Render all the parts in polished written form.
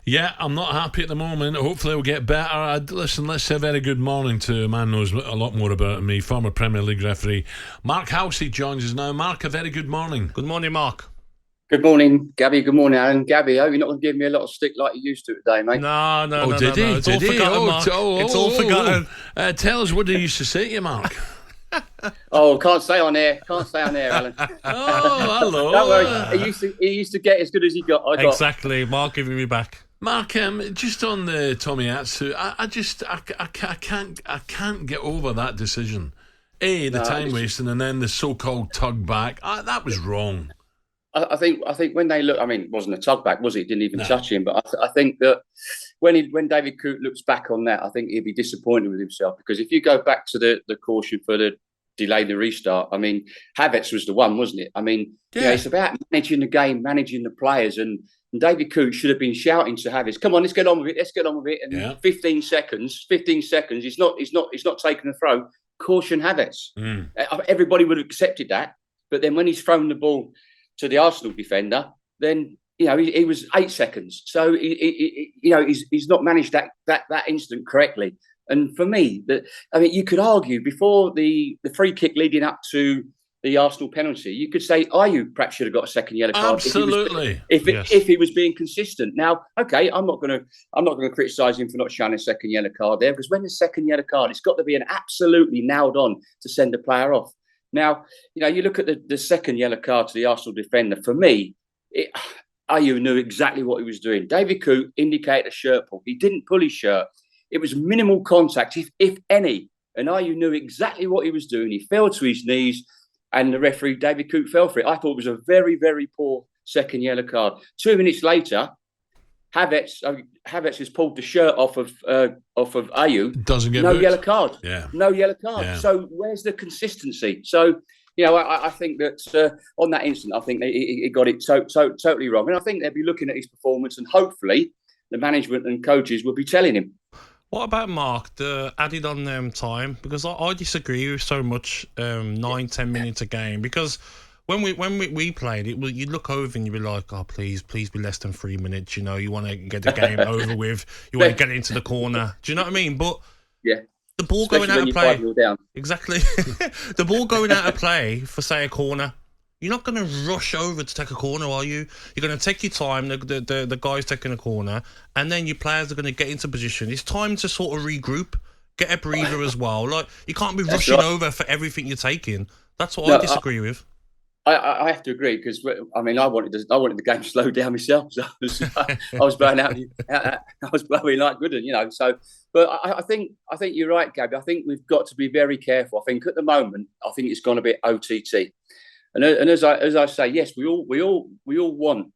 Yeah, I'm not happy at the moment. Hopefully it'll get better. Listen, let's say a very good morning to a man who knows a lot more about it than me, former Premier League referee. Mark Halsey joins us now. Mark, a very good morning. Good morning, Mark. Good morning, Gabby. Good morning, Alan. Gabby, I hope you're not going to give me a lot of stick like you used to today, mate. No. Did he? It's all forgotten, Mark. It's all forgotten. Tell us what he used to say to you, Mark. Can't stay on air. Alan. Hello. Don't worry. He used to get as good as he got. Exactly. Mark giving me back. Mark, just on the Tomiyasu, I can't get over that decision. The time wasting, and then the so-called tug back. That was wrong. I think when they look, I mean, it wasn't a tug back, was it? Didn't even touch him. But I think that when David Coote looks back on that, I think he'll be disappointed with himself, because if you go back to the caution for the delay the restart, I mean, Havertz was the one, wasn't it? I mean, it's about managing the game, managing the players, and David Coote should have been shouting to Havertz, "Come on, let's get on with it." And 15 seconds. He's not taking a throw. Caution Havertz. Everybody would have accepted that, but then when he's thrown the ball to the Arsenal defender, then he was 8 seconds. So he's not managed that incident correctly. And for me, you could argue before the free kick leading up to the Arsenal penalty, you could say Ayew perhaps should have got a second yellow card. Absolutely, if he was being consistent. Now, okay, I'm not going to criticise him for not showing a second yellow card there, because when the second yellow card, it's got to be an absolutely nailed on to send a player off. Now, you look at the second yellow card to the Arsenal defender. For me, Ayew knew exactly what he was doing. David Coote indicated a shirt pull. He didn't pull his shirt. It was minimal contact, if any. And Ayew knew exactly what he was doing. He fell to his knees, and the referee, David Coote, fell for it. I thought it was a very, very poor second yellow card. 2 minutes later, Havertz has pulled the shirt off of Ayew. Doesn't get yellow card. Yeah, no yellow card. Yeah. So where's the consistency? So I think that on that instant, I think he got it totally wrong. And I think they'll be looking at his performance, and hopefully the management and coaches will be telling him. What about Mark, the added on time? Because I disagree with so much 9-10 minutes a game, because when we played it, you look over and you'd be like, oh, please be less than 3 minutes. You want to get the game over with. You want to get it into the corner. Do you know what I mean? But yeah, the ball especially going out of play. Down. Exactly. The ball going out of play for, say, a corner. You're not going to rush over to take a corner, are you? You're going to take your time. The guy's taking a corner, and then your players are going to get into position. It's time to sort of regroup, get a breather as well. Like, you can't be rushing over for everything you're taking. That's what I disagree with. I have to agree, because I wanted the game to slow down myself. So I was blowing out. I was blowing like good, and So, but I think you're right, Gabby. I think we've got to be very careful. I think at the moment, I think it's gone a bit OTT. And as I say, yes, we all want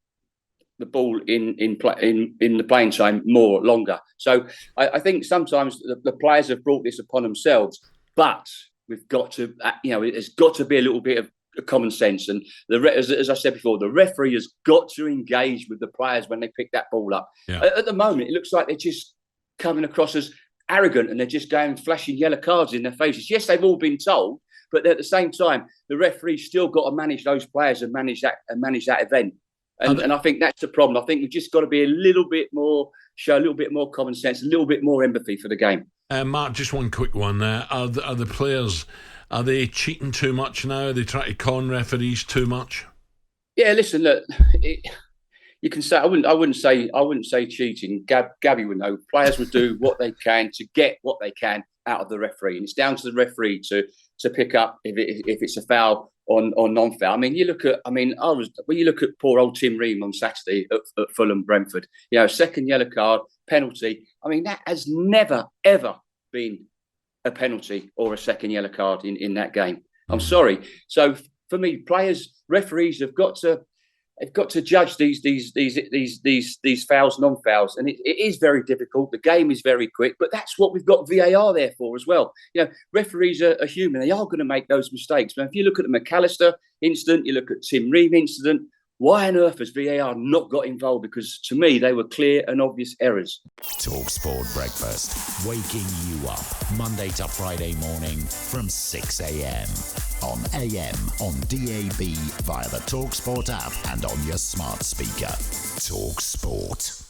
the ball in the playing time longer. So I think sometimes the players have brought this upon themselves, but we've got to, there's got to be a little bit of common sense. And as I said before, the referee has got to engage with the players when they pick that ball up. Yeah. At the moment, it looks like they're just coming across as arrogant, and they're just going flashing yellow cards in their faces. Yes, they've all been told. But at the same time, the referee's still got to manage those players and manage that event. And I think that's the problem. I think we've just got to be show a little bit more common sense, a little bit more empathy for the game. Mark, just one quick one. Are the players, are they cheating too much now? Are they trying to con referees too much? Yeah, listen, look, you can say I wouldn't say cheating. Gabby would know. Players would do what they can to get what they can out of the referee, and it's down to the referee to pick up if it's a foul or non-foul. You look at poor old Tim Ream on Saturday at Fulham Brentford. Second yellow card, penalty. That has never ever been a penalty or a second yellow card in that game. I'm sorry. So for me, referees have got to judge these fouls, non-fouls, and it is very difficult. The game is very quick, but that's what we've got VAR there for as well. Referees are human; they are going to make those mistakes. But if you look at the McAllister incident, you look at Tim Ream incident, why on earth has VAR not got involved? Because to me, they were clear and obvious errors. talkSPORT Breakfast, waking you up Monday to Friday morning from 6 a.m. on AM, on DAB, via the talkSPORT app and on your smart speaker. talkSPORT.